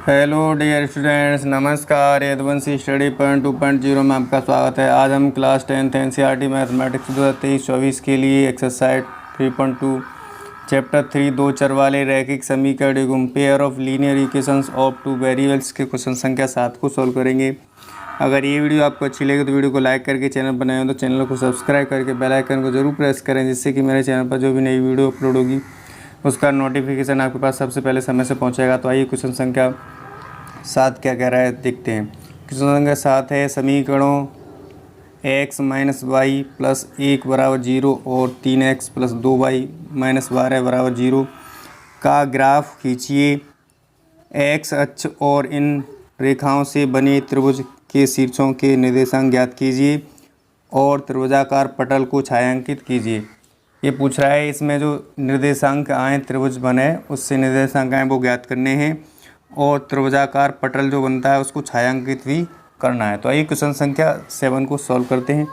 Hello dear students, नमस्कार। Yaduvanshi study point 2.0 में आपका स्वागत है। आज हम क्लास 10th एनसीईआरटी मैथमेटिक्स 2023-24 के लिए एक्सरसाइज 3.2 चैप्टर 3 दो चर वाले रैखिक समीकरण एवं pair of linear equations of two variables के क्वेश्चन संख्या 7 को सॉल्व करेंगे। अगर ये वीडियो आपको अच्छी लगे तो वीडियो को लाइक करके, चैनल बनाए हो तो चैनल को सब्सक्राइब करके बेल आइकन को जरूर प्रेस करें, जिससे कि मेरे चैनल पर जो भी नई वीडियो अपलोड होगी उसका नोटिफिकेशन आपके पास सबसे पहले समय से पहुंचेगा। तो आइए क्वेश्चन संख्या 7 क्या कह रहा है देखते हैं। क्वेश्चन संख्या 7 है, समीकरणों x माइनस वाई प्लस 1 बराबर 0 और 3x प्लस 2y माइनस 12 बराबर 0 का ग्राफ खींचिए। x अक्ष और इन रेखाओं से बने त्रिभुज के शीर्षों के निर्देशांक ज्ञात कीजिए और त्रिभुजाकार पटल को छायांकित कीजिए। ये पूछ रहा है, इसमें जो निर्देशांक आए त्रिभुज बने उससे निर्देशांक आए वो ज्ञात करने हैं और त्रिभुजाकार पटल जो बनता है उसको छायांकित भी करना है। तो आइए क्वेश्चन संख्या 7 को सॉल्व करते हैं।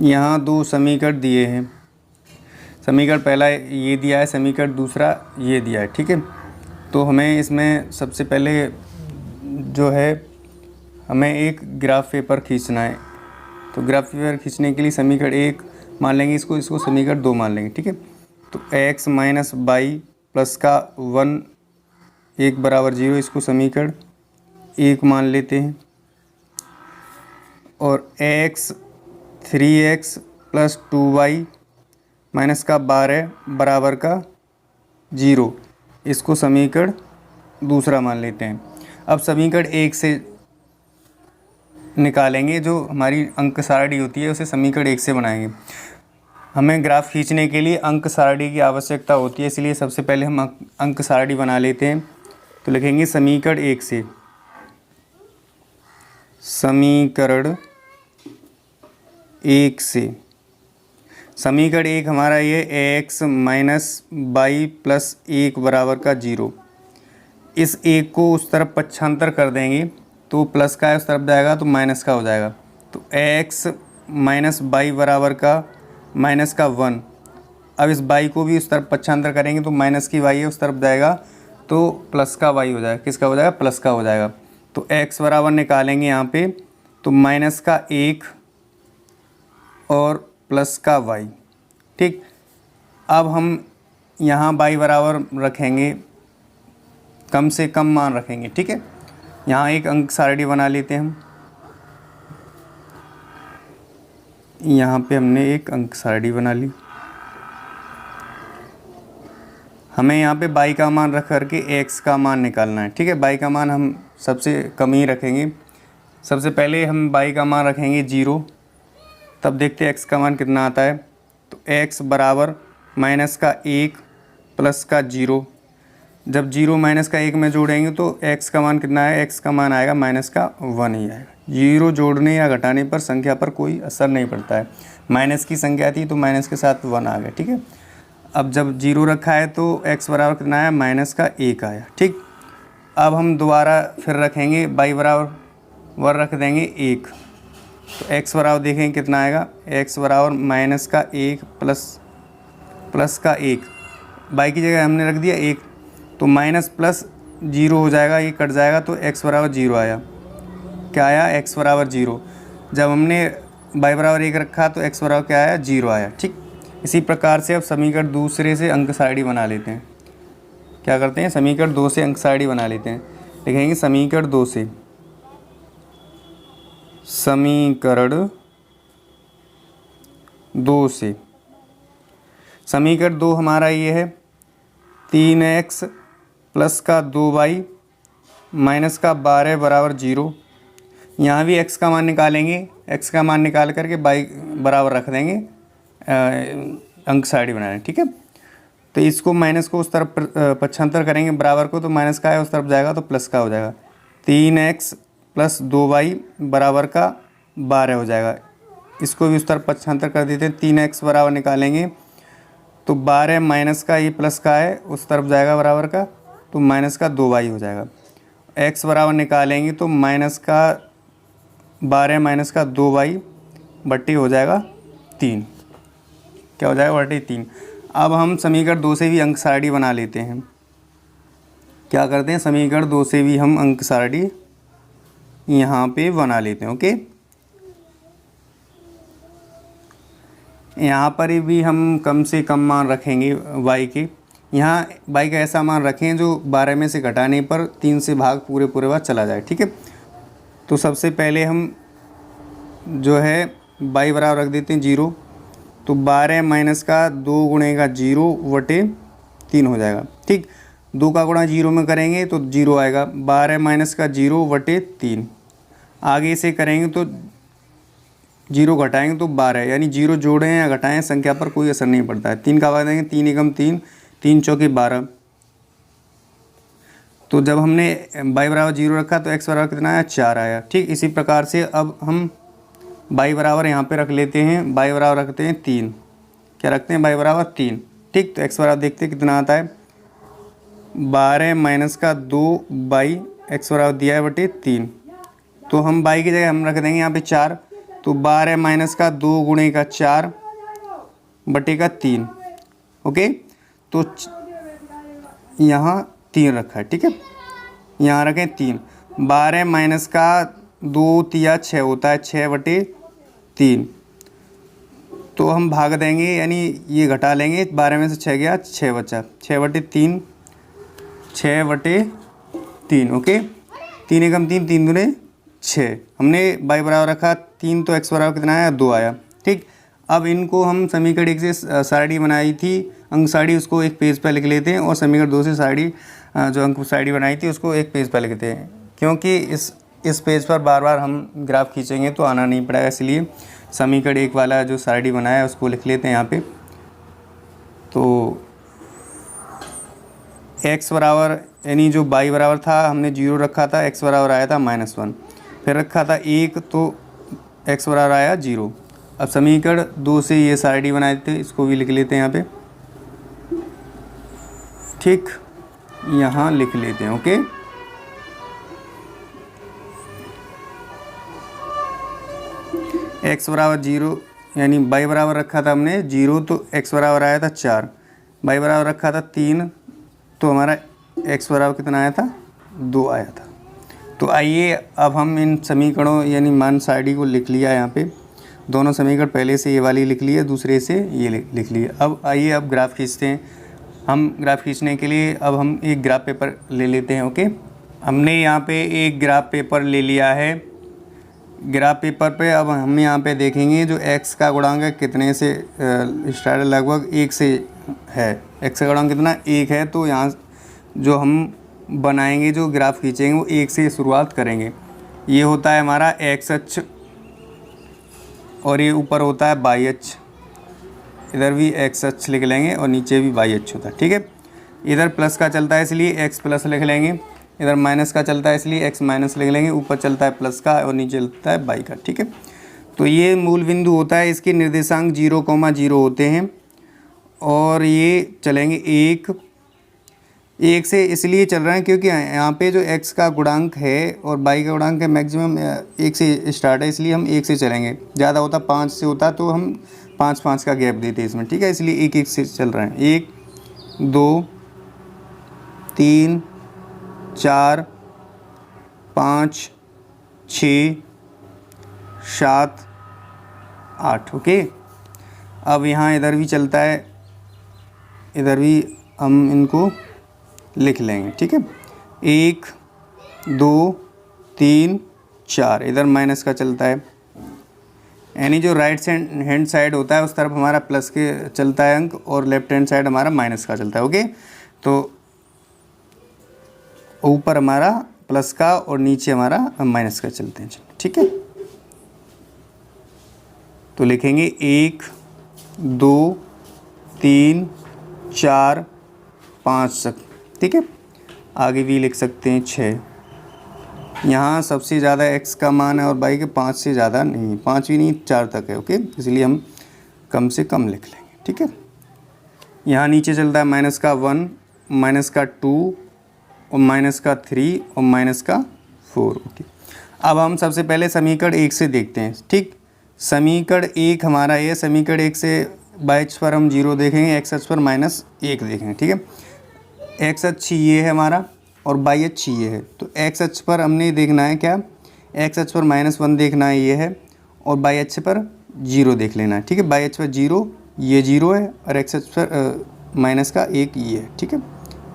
यहाँ दो समीकरण दिए हैं। समीकरण पहला ये दिया है, समीकरण दूसरा ये दिया है। ठीक है, तो हमें इसमें सबसे पहले जो है हमें एक ग्राफ पेपर खींचना है। तो ग्राफ पेपर खींचने के लिए समीकरण 1 मान लेंगे, इसको समीकरण 2 मान लेंगे। ठीक है, तो x माइनस बाई प्लस का 1 बराबर 0 इसको समीकरण 1 मान लेते हैं और x 3x plus 2y minus का 12 बराबर का 0 इसको समीकरण दूसरा मान लेते हैं। अब समीकरण 1 से निकालेंगे, जो हमारी अंक सारणी होती है उसे समीकरण 1 से बनाएंगे। हमें ग्राफ खींचने के लिए अंक सारणी की आवश्यकता होती है, इसलिए सबसे पहले हम अंक सारणी बना लेते हैं। तो लिखेंगे समीकरण 1 से, समीकरण 1 से समीकरण 1 हमारा ये x माइनस बाई प्लस 1 बराबर का 0। इस 1 को उस तरफ पक्षांतर कर देंगे तो प्लस का है उस तरफ जाएगा तो माइनस का हो जाएगा। तो x माइनस बाई बराबर का माइनस का 1। अब इस बाई को भी उस तरफ पक्षांतर करेंगे तो माइनस की वाई है उस तरफ जाएगा तो प्लस का वाई हो जाएगा। किसका हो जाएगा? प्लस का हो जाएगा। तो x बराबर निकालेंगे यहाँ पे, तो माइनस का 1 और प्लस का वाई। ठीक, अब हम यहाँ बाई बराबर रखेंगे, कम से कम मान रखेंगे। ठीक है, यहाँ एक अंक सारणी बना लेते हैं हम। यहाँ पे हमने एक अंक सारणी बना ली। हमें यहाँ पे बाई का मान रख करके एक्स का मान निकालना है। ठीक है, बाई का मान हम सबसे कम ही रखेंगे। सबसे पहले हम बाई का मान रखेंगे 0, तब देखते हैं एक्स का मान कितना आता है। तो एक्स बराबर माइनस का 1 प्लस का 0। जब 0 माइनस का 1 में जोड़ेंगे तो एक्स का मान कितना है? एक्स का मान आएगा माइनस का 1 ही आएगा। 0 जोड़ने या घटाने पर संख्या पर कोई असर नहीं पड़ता है। माइनस की संख्या थी तो माइनस के साथ 1 आ गया। ठीक है, अब जब 0 रखा है तो x बराबर कितना आया? माइनस का 1 आया। ठीक, अब हम दोबारा फिर रखेंगे बाई बराबर 1 रख देंगे 1, तो x बराबर देखेंगे कितना आएगा? x बराबर माइनस का 1 प्लस का 1। बाई की जगह हमने रख दिया 1, तो माइनस प्लस 0 हो जाएगा, ये कट जाएगा तो x बराबर 0 आया। क्या आया? x बराबर 0। जब हमने बाई बराबर 1 रखा तो x बराबर क्या आया? 0 आया। ठीक, इसी प्रकार से अब समीकरण दूसरे से अंक सारणी बना लेते हैं। क्या करते हैं? समीकरण 2 से अंक सारणी बना लेते हैं। लिखेंगे समीकरण 2 से, समीकरण 2 से समीकरण 2 हमारा ये है 3x प्लस का 2y माइनस का 12 बराबर 0। यहाँ भी x का मान निकालेंगे, x का मान निकाल करके बाई बराबर रख देंगे, अंक सारणी बनाना है। ठीक है, तो इसको माइनस को उस तरफ पक्षांतर करेंगे बराबर को, तो माइनस का है उस तरफ जाएगा तो प्लस का हो जाएगा। 3x प्लस 2y बराबर का 12 हो जाएगा। इसको भी उस तरफ पक्षांतर कर देते हैं। 3x बराबर निकालेंगे तो 12 माइनस का, ये प्लस का है उस तरफ जाएगा बराबर का, तो माइनस का 2y हो जाएगा। x बराबर निकालेंगे तो माइनस का 12 माइनस का 2y बट्टी हो जाएगा 3। क्या हो जाएगा? बट्टी 3। अब हम समीकरण 2 से भी अंक सारणी बना लेते हैं। क्या करते हैं, समीकरण 2 से भी हम अंक सारणी यहाँ पे बना लेते हैं। ओके, यहाँ पर भी हम कम से कम मान रखेंगे y के। यहाँ y का ऐसा मान रखें जो 12 में से घटाने पर 3 से भाग पूरे बार चला जाए। ठीक है, तो सबसे पहले हम जो है y बराबर रख देते हैं 0। तो 12 माइनस का 2 गुणे का 0 बटे 3 हो जाएगा। ठीक, 2 का गुणा 0 में करेंगे तो 0 आएगा। 12 माइनस का 0 बटे 3। आगे से करेंगे तो 0 घटाएंगे तो 12, यानी 0 जोड़ें या घटाएं संख्या पर कोई असर नहीं पड़ता है। 3 का भाग देंगे, 3 एकम 3, 3 चौके 12। तो जब हमने y बराबर 0 रखा तो x बराबर कितना आया, 4 आया। ठीक, इसी प्रकार से अब हम y बराबर यहाँ पे रख लेते हैं। y बराबर रखते हैं 3। क्या रखते हैं, y बराबर 3। ठीक, तो x बराबर देखते हैं कितना आता है, 12 माइनस का 2 बाई x बराबर दिया है बटे 3। तो हम y की जगह हम रख देंगे यहाँ पे 4। तो 12 माइनस का 2 गुणे का 4 बटे का 3। ओके, तो यहाँ 3 रखा है। ठीक है, यहाँ रखें 3। 12 माइनस का 2 तिया 6 होता है, 6 बटे 3। तो हम भाग देंगे, यानी ये घटा लेंगे, 12 में से 6 गया, 6 बचा, 6 बटे 3, 6 बटे 3। ओके, 3 एकम 3, 3 दूने 6। हमने y बराबर रखा 3, तो x बराबर कितना आया, 2 आया। ठीक, अब इनको हम समीकरण 1 से सारणी बनाई थी अंक सारणी, उसको एक पेज पर लिख लेते हैं, और समीकरण 2 से सारणी जो अंक सारणी बनाई थी उसको एक पेज पर लिखते हैं, क्योंकि इस पेज पर बार बार हम ग्राफ खींचेंगे तो आना नहीं पड़ेगा। इसलिए समीकरण 1 वाला जो सारणी बनाया है उसको लिख लेते हैं यहाँ पे। तो x बराबर, यानी जो y बराबर था हमने 0 रखा था, x बराबर आया था -1, फिर रखा था 1, तो x बराबर आया 0। अब समीकरण 2 से ये सारणी बनाए थे, इसको भी लिख लेते हैं यहाँ पे। ठीक, यहाँ लिख लेते हैं। ओके, x बराबर 0, यानी y बराबर रखा था हमने 0, तो x बराबर आया था 4। y बराबर रखा था 3, तो हमारा x बराबर कितना आया था, 2 आया था। तो आइए अब हम इन समीकरणों यानी मान सारणी को लिख लिया यहाँ पे। दोनों समीकरण पहले से ये वाली लिख ली है, दूसरे से ये लिख लिए। अब आइए अब ग्राफ खींचते हैं। हम ग्राफ खींचने के लिए अब हम एक ग्राफ पेपर ले लेते हैं। ओके, हमने यहाँ पे एक ग्राफ पेपर ले लिया है। ग्राफ पेपर पे अब हम यहाँ पे देखेंगे जो x का गुणांक है कितने से स्टार्ट, लगभग 1 से है। x का गुणांक कितना, 1 है। तो यहाँ जो हम बनाएंगे, जो ग्राफ खींचेंगे वो 1 से शुरुआत करेंगे। ये होता है हमारा x अक्ष, और ये ऊपर होता है y अक्ष। इधर भी x अक्ष लिख लेंगे और नीचे भी y अक्ष होता है। ठीक है, इधर प्लस का चलता है इसलिए x प्लस लिख लेंगे, इधर माइनस का चलता है इसलिए x माइनस लिख लेंगे। ऊपर चलता है प्लस का और नीचे चलता है y का। ठीक है, तो ये मूल बिंदु होता है, इसके निर्देशांक 0,0 होते हैं, और ये चलेंगे 1 से इसलिए चल रहे हैं क्योंकि यहाँ पे जो x का गुणांक है और y का गुणांक है मैक्सिमम 1 से स्टार्ट है, इसलिए हम 1 से चलेंगे। ज़्यादा होता 5 से होता तो हम 5 का गैप देते इसमें। ठीक है, इसलिए 1 से चल रहे हैं। 1 2 3 4 5 6 7 8। ओके, अब यहाँ इधर भी चलता है, इधर भी हम इनको लिख लेंगे। ठीक है, 1 2 3 4, इधर माइनस का चलता है, यानी जो राइट हैंड साइड होता है उस तरफ हमारा प्लस के चलता है अंक, और लेफ्ट हैंड साइड हमारा माइनस का चलता है। ओके, तो ऊपर हमारा प्लस का और नीचे हमारा माइनस का चलते हैं। ठीक है, तो लिखेंगे 1 2 3 4 5 तक। ठीक है, आगे भी लिख सकते हैं 6। यहाँ सबसे ज़्यादा x का मान है और y के 5 से ज़्यादा नहीं, 5 भी नहीं 4 तक है। ओके, इसलिए हम कम से कम लिख लेंगे। ठीक है, यहाँ नीचे चलता है -1, -2 और -3 और -4। ओके, अब हम सबसे पहले समीकरण 1 से देखते हैं। ठीक, समीकरण 1 हमारा ये, समीकरण 1 से वाई अक्ष पर हम 0 देखेंगे, एक्स अक्ष पर -1 देखेंगे। ठीक है, एक्स अक्ष ये है हमारा और वाई अक्ष ये है। तो एक्स अक्ष पर हमने देखना है क्या, एक्स अक्ष पर -1 देखना है ये है, और वाई अक्ष पर 0 देख लेना है। ठीक है, वाई अक्ष पर 0 ये 0 है और एक्स अक्ष पर -1 ये है। ठीक है,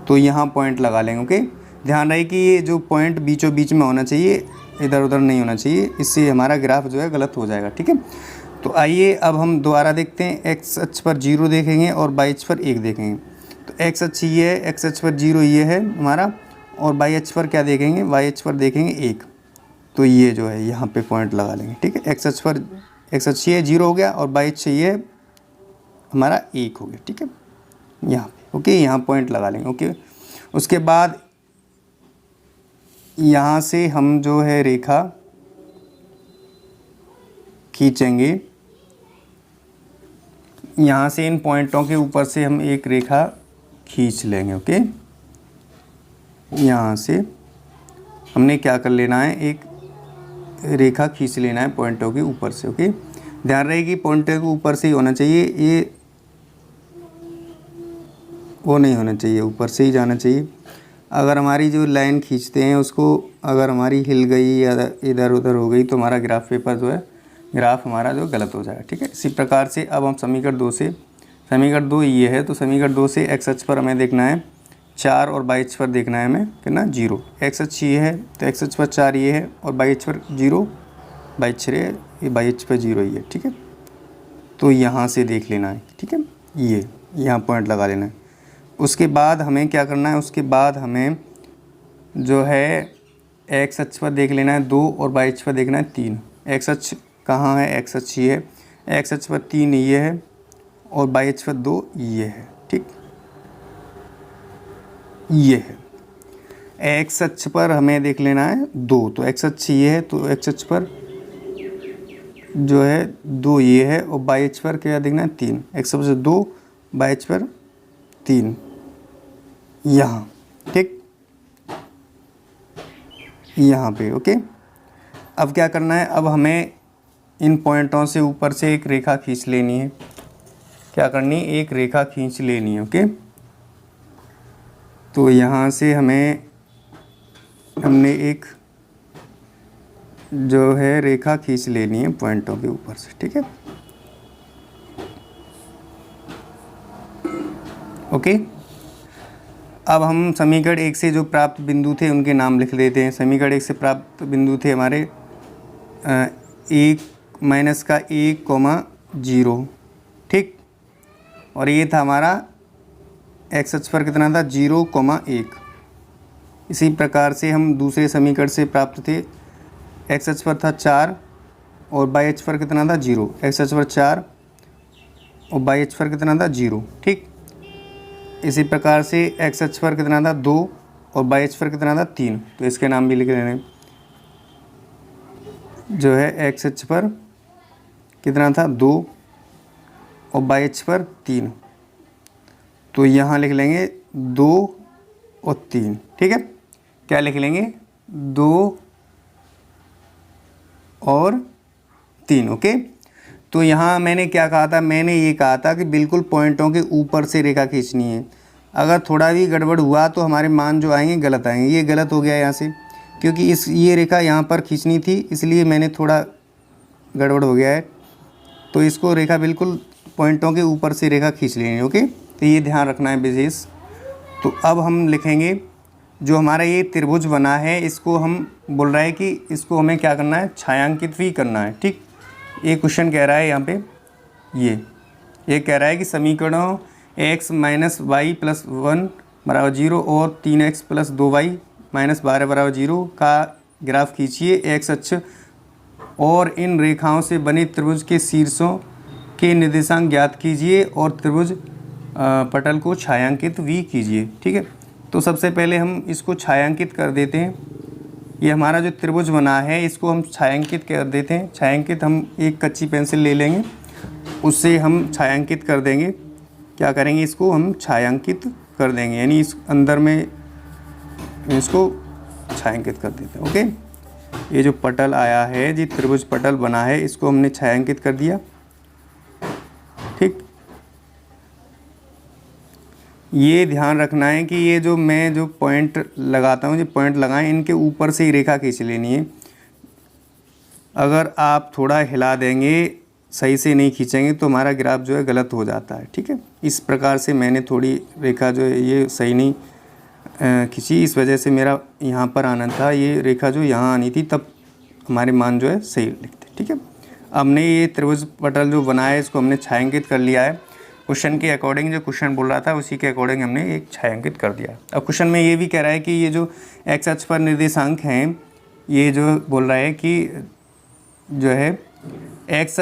तो यहाँ पॉइंट लगा लेंगे। ओके, ध्यान रहे कि ये जो पॉइंट बीचों बीच में होना चाहिए, इधर उधर नहीं होना चाहिए, इससे हमारा ग्राफ जो है गलत हो जाएगा। ठीक है, तो आइए अब हम दोबारा देखते हैं। एक्स अक्ष पर 0 देखेंगे और वाई अक्ष पर 1 देखेंगे। तो एक्स अक्ष ये है, एक्स अक्ष पर 0 ये है हमारा, और वाई अक्ष पर क्या देखेंगे, वाई अक्ष पर देखेंगे 1। तो ये जो है यहाँ पे पॉइंट लगा लेंगे। ठीक है, एक्स अक्ष पर एक्स अक्ष ये 0 हो गया और वाई अक्ष ये हमारा 1 हो गया। ठीक है, यहाँ पे ओके, यहाँ पॉइंट लगा लेंगे। ओके, उसके बाद यहाँ से हम जो है रेखा खींचेंगे, यहाँ से इन पॉइंटों के ऊपर से हम एक रेखा खींच लेंगे। ओके, यहाँ से हमने क्या कर लेना है, एक रेखा खींच लेना है पॉइंटों के ऊपर से। ओके, ध्यान रहे कि पॉइंटों के ऊपर से ही होना चाहिए, ये वो नहीं होना चाहिए, ऊपर से ही जाना चाहिए। अगर हमारी जो लाइन खींचते हैं उसको अगर हमारी हिल गई या इधर उधर हो गई तो हमारा ग्राफ पेपर जो है, ग्राफ हमारा जो गलत हो जाएगा। ठीक है, इसी प्रकार से अब हम समीकरण 2 से, समीकरण 2 ये है, तो समीकरण 2 से एक्स अक्ष पर हमें देखना है 4 और वाई अक्ष पर देखना है हमें कितना 0। एक्स अक्ष ये है तो एक्स अक्ष पर 4 ये है और वाई अक्ष पर 0, वाई अक्ष ये वाई अक्ष पर 0 ही है। ठीक है, तो यहाँ से देख लेना है। ठीक है, ये यहाँ पॉइंट लगा लेना है। उसके बाद हमें क्या करना है, उसके बाद हमें जो है एक्स अक्ष पर देख लेना है 2 और वाई अक्ष पर देखना है 3। एक्स अक्ष कहाँ है, एक्स अक्ष ये है, एक्स अक्ष पर 3 ये है और वाई अक्ष पर 2 ये है। ठीक, ये है। एक्स अक्ष पर हमें देख लेना है 2, तो एक्स अक्ष ये है, तो एक्स अक्ष पर जो है 2 ये है और वाई अक्ष पर क्या देखना है 3। एक्स अक्ष पर 2, वाई अक्ष पर 3 यहाँ। ठीक, यहाँ पे। ओके, अब क्या करना है, अब हमें इन पॉइंटों से ऊपर से एक रेखा खींच लेनी है। क्या करनी है, एक रेखा खींच लेनी है। ओके, तो यहाँ से हमने एक जो है रेखा खींच लेनी है पॉइंटों के ऊपर से। ठीक है, ओके, अब हम समीकरण 1 से जो प्राप्त बिंदु थे उनके नाम लिख देते हैं। समीकरण 1 से प्राप्त बिंदु थे हमारे 1 -1, ठीक, और ये था हमारा एक्स अक्ष पर कितना था 0, 1। इसी प्रकार से हम दूसरे समीकरण से प्राप्त थे, एक्स अक्ष पर था 4 और वाई अक्ष पर कितना था 0। एक्स अक्ष पर 4 और वाई अक्ष पर कितना था 0। ठीक, इसी प्रकार से एक्स अक्ष पर कितना था 2 और वाई अक्ष पर कितना था 3। तो इसके नाम भी लिख लेने, जो है एक्स अक्ष पर कितना था 2 और वाई अक्ष पर 3। तो यहाँ लिख लेंगे 2 और 3। ठीक है, क्या लिख लेंगे 2 और 3। ओके, तो यहाँ मैंने क्या कहा था, मैंने ये कहा था कि बिल्कुल पॉइंटों के ऊपर से रेखा खींचनी है। अगर थोड़ा भी गड़बड़ हुआ तो हमारे मान जो आएंगे गलत आएंगे। ये गलत हो गया यहाँ से, क्योंकि ये रेखा यहाँ पर खींचनी थी, इसलिए मैंने थोड़ा गड़बड़ हो गया है। तो इसको रेखा बिल्कुल पॉइंटों के ऊपर से रेखा खींच लेनी है। ओके, तो ये ध्यान रखना है विशेष। तो अब हम लिखेंगे जो हमारा ये त्रिभुज बना है, इसको हम बोल रहा है कि इसको हमें क्या करना है, छायांकित भी करना है। ठीक, ये क्वेश्चन कह रहा है यहाँ पे, ये कह रहा है कि समीकरणों x - y + 1 = 0 और 3x + 2y - 12 = 0 का ग्राफ खींचिए। x अक्ष और इन रेखाओं से बने त्रिभुज के शीर्षों के निर्देशांक ज्ञात कीजिए और त्रिभुज पटल को छायांकित भी कीजिए। ठीक है, तो सबसे पहले हम इसको छायांकित कर देते हैं। ये हमारा जो त्रिभुज बना है इसको हम छायांकित कर देते हैं। छायांकित हम एक कच्ची पेंसिल ले लेंगे, उससे हम छायांकित कर देंगे। क्या करेंगे, इसको हम छायांकित कर देंगे, यानी इस अंदर में इसको छायांकित कर देते हैं। ओके, ये जो पटल आया है, जी त्रिभुज पटल बना है, इसको हमने छायांकित कर दिया। ठीक, ये ध्यान रखना है कि ये जो मैं जो पॉइंट लगाता हूँ, जो पॉइंट लगाएं इनके ऊपर से ही रेखा खींच लेनी है। अगर आप थोड़ा हिला देंगे, सही से नहीं खींचेंगे तो हमारा ग्राफ जो है गलत हो जाता है, ठीक है। इस प्रकार से मैंने थोड़ी रेखा जो है ये सही नहीं खींची, इस वजह से मेरा यहाँ पर आना था, ये रेखा जो यहाँ आनी थी, तब हमारे मान जो है सही लिखते, ठीक है। हमने ये त्रिभुज पटल जो बनाया है इसको हमने छायांकित कर लिया है। क्वेश्चन के अकॉर्डिंग, जो क्वेश्चन बोल रहा था उसी के अकॉर्डिंग हमने एक छायांकित कर दिया। अब क्वेश्चन में ये भी कह रहा है कि ये जो एक्स अक्ष पर निर्देशांक हैं, ये जो बोल रहा है कि जो है एक्स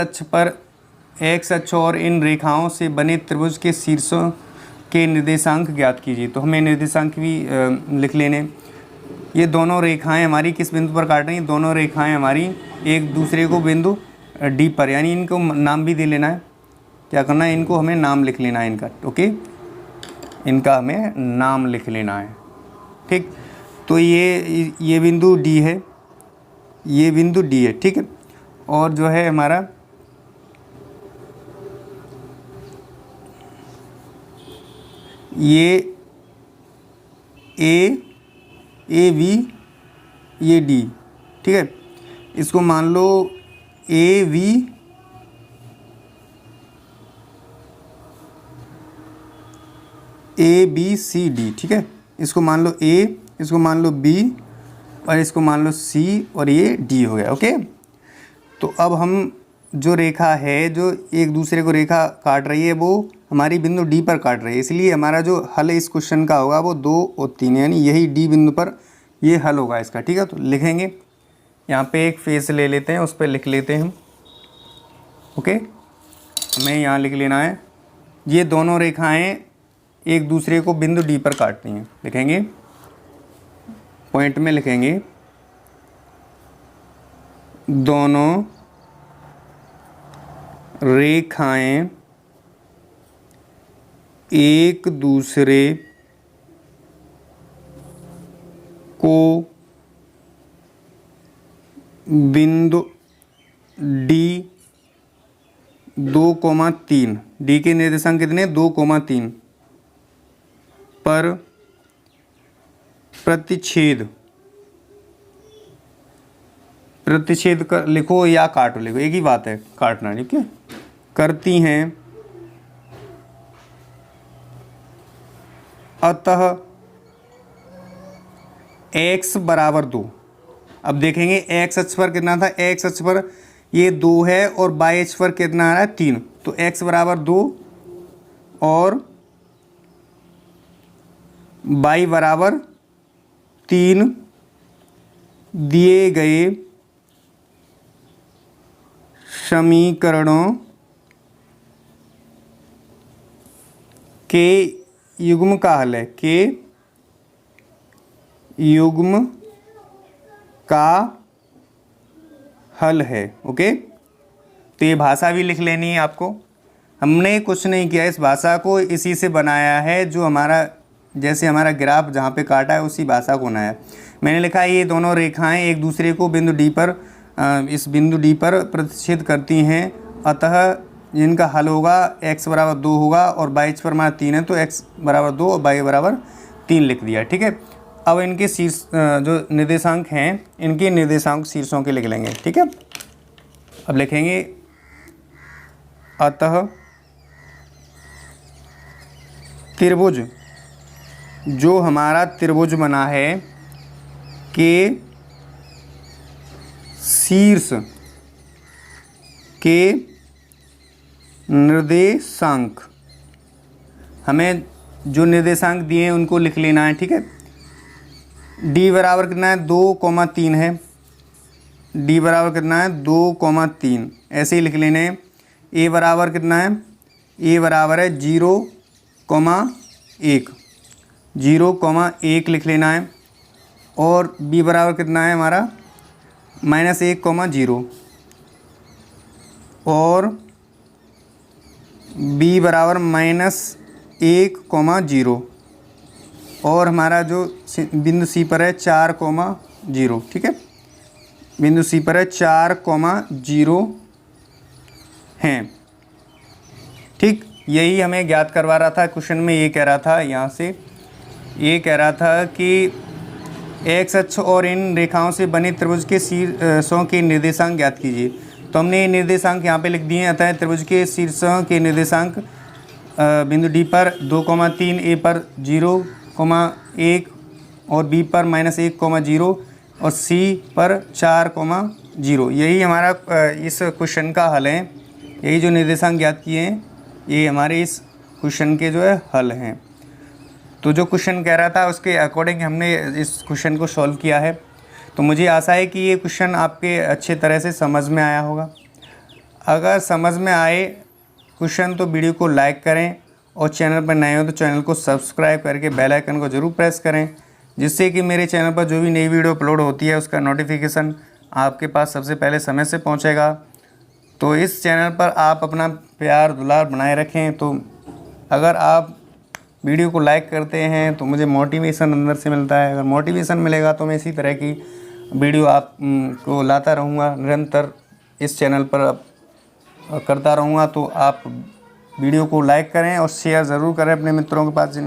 अक्ष और इन रेखाओं से बने त्रिभुज के शीर्षों के निर्देशांक ज्ञात कीजिए। तो हमें निर्देशांक भी लिख लेने। ये दोनों रेखाएं हमारी किस बिंदु पर काट रही हैं? दोनों रेखाएं हमारी एक दूसरे को बिंदु डी पर, यानी इनको नाम भी दे लेना है। क्या करना है? इनको हमें नाम लिख लेना है इनका, ओके, इनका हमें नाम लिख लेना है, ठीक। तो ये बिंदु डी है, ये बिंदु डी है, ठीक है। और जो है हमारा ये ए बी, ये डी, ठीक है। इसको मान लो A V A B C D, ठीक है। इसको मान लो ए, इसको मान लो बी और इसको मान लो सी और ये डी हो गया, ओके। तो अब हम जो रेखा है जो एक दूसरे को रेखा काट रही है वो हमारी बिंदु डी पर काट रही है, इसलिए हमारा जो हल इस क्वेश्चन का होगा वो 2 और 3, यानी यही डी बिंदु पर ये हल होगा इसका, ठीक है। तो लिखेंगे यहाँ पे एक फेस ले लेते हैं, उस पर लिख लेते हैं हम, ओके। हमें यहाँ लिख लेना है ये दोनों रेखाएं एक दूसरे को बिंदु डी पर काटती हैं। लिखेंगे पॉइंट में, लिखेंगे दोनों रेखाएं एक दूसरे को बिंदु डी 2,3, डी के निर्देशांक कितने? 2,3 पर प्रतिच्छेद कर लिखो या काटो, लिखो, एक ही बात है, काटना, ठीक है, करती हैं। अतः x बराबर 2। अब देखेंगे x अक्ष पर कितना था? x अक्ष पर ये 2 है और y अक्ष पर कितना आ रहा है? 3। तो x बराबर 2 और y बराबर 3 दिए गए समीकरणों के युग्म का हल है, के युग्म का हल है, ओके। तो ये भाषा भी लिख लेनी है आपको। हमने कुछ नहीं किया, इस भाषा को इसी से बनाया है, जो हमारा जैसे हमारा ग्राफ जहाँ पे काटा है उसी भाषा को बनाया है। मैंने लिखा है ये दोनों रेखाएं एक दूसरे को बिंदु डी पर, इस बिंदु डी पर प्रतिच्छेद करती हैं, अतः इनका हल होगा x बराबर 2 होगा और y पर हमारा 3 है, तो x बराबर 2 और y बराबर 3 लिख दिया, ठीक है। अब इनके शीर्ष जो निर्देशांक हैं, इनके निर्देशांक शीर्षों के लिख लेंगे, ठीक है। अब लिखेंगे अतः त्रिभुज, जो हमारा त्रिभुज बना है, के शीर्ष के निर्देशांक, हमें जो निर्देशांक दिए हैं उनको लिख लेना है, ठीक है। डी बराबर कितना है? 2,3 है, डी बराबर कितना है? 2,3, ऐसे ही लिख लेने हैं। ए बराबर कितना है? ए बराबर है 0,1, 0,1 लिख लेना है। और बी बराबर कितना है हमारा? -1,0 और बी बराबर -1,0 और हमारा जो बिंदु सी पर है 4,0, ठीक है। बिंदु सी पर है 4,0 हैं, ठीक। यही हमें ज्ञात करवा रहा था क्वेश्चन में। ये कह रहा था यहाँ से, ये कह रहा था कि एक्स अक्ष और इन रेखाओं से बने त्रिभुज के शीर्षों के निर्देशांक ज्ञात कीजिए। तो हमने ये निर्देशांक यहाँ पे लिख दिए हैं। अतः त्रिभुज के शीर्षों के निर्देशांक बिंदु डी पर 2,3, ए पर 0,1 और बी पर -1,0 और सी पर 4,0। यही हमारा इस क्वेश्चन का हल है। यही जो निर्देशांक ज्ञात किए हैं ये हमारे इस क्वेश्चन के जो है हल हैं। तो जो क्वेश्चन कह रहा था उसके अकॉर्डिंग हमने इस क्वेश्चन को सॉल्व किया है। तो मुझे आशा है कि ये क्वेश्चन आपके अच्छे तरह से समझ में आया होगा। अगर समझ में आए क्वेश्चन तो वीडियो को लाइक करें और चैनल पर नए हो तो चैनल को सब्सक्राइब करके बेल आइकन को ज़रूर प्रेस करें, जिससे कि मेरे चैनल पर जो भी नई वीडियो अपलोड होती है उसका नोटिफिकेशन आपके पास सबसे पहले समय से पहुंचेगा। तो इस चैनल पर आप अपना प्यार दुलार बनाए रखें। तो अगर आप वीडियो को लाइक करते हैं तो मुझे मोटिवेशन अंदर से मिलता है। अगर मोटिवेशन मिलेगा तो मैं इसी तरह की वीडियो आप को लाता रहूँगा, निरंतर इस चैनल पर करता रहूँगा। तो आप वीडियो को लाइक करें और शेयर ज़रूर करें अपने मित्रों के पास,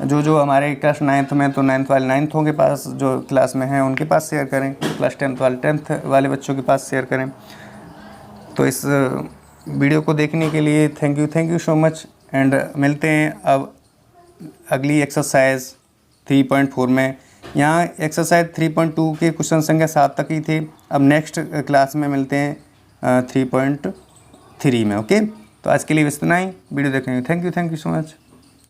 जो हमारे क्लास 9th में, तो 9th वाले 9th के पास, जो क्लास में हैं उनके पास शेयर करें। क्लास 10th वाले 10th वाले बच्चों के पास शेयर करें। तो इस वीडियो को देखने के लिए thank you so much. And मिलते हैं अब अगली एक्सरसाइज 3.4 में। यहाँ एक्सरसाइज 3.2 के क्वेश्चन संख्या 7 तक ही थे। अब नेक्स्ट क्लास में मिलते हैं 3.3 में। ओके, तो आज के लिए बस इतना ही। वीडियो देखने के लिए थैंक यू सो मच।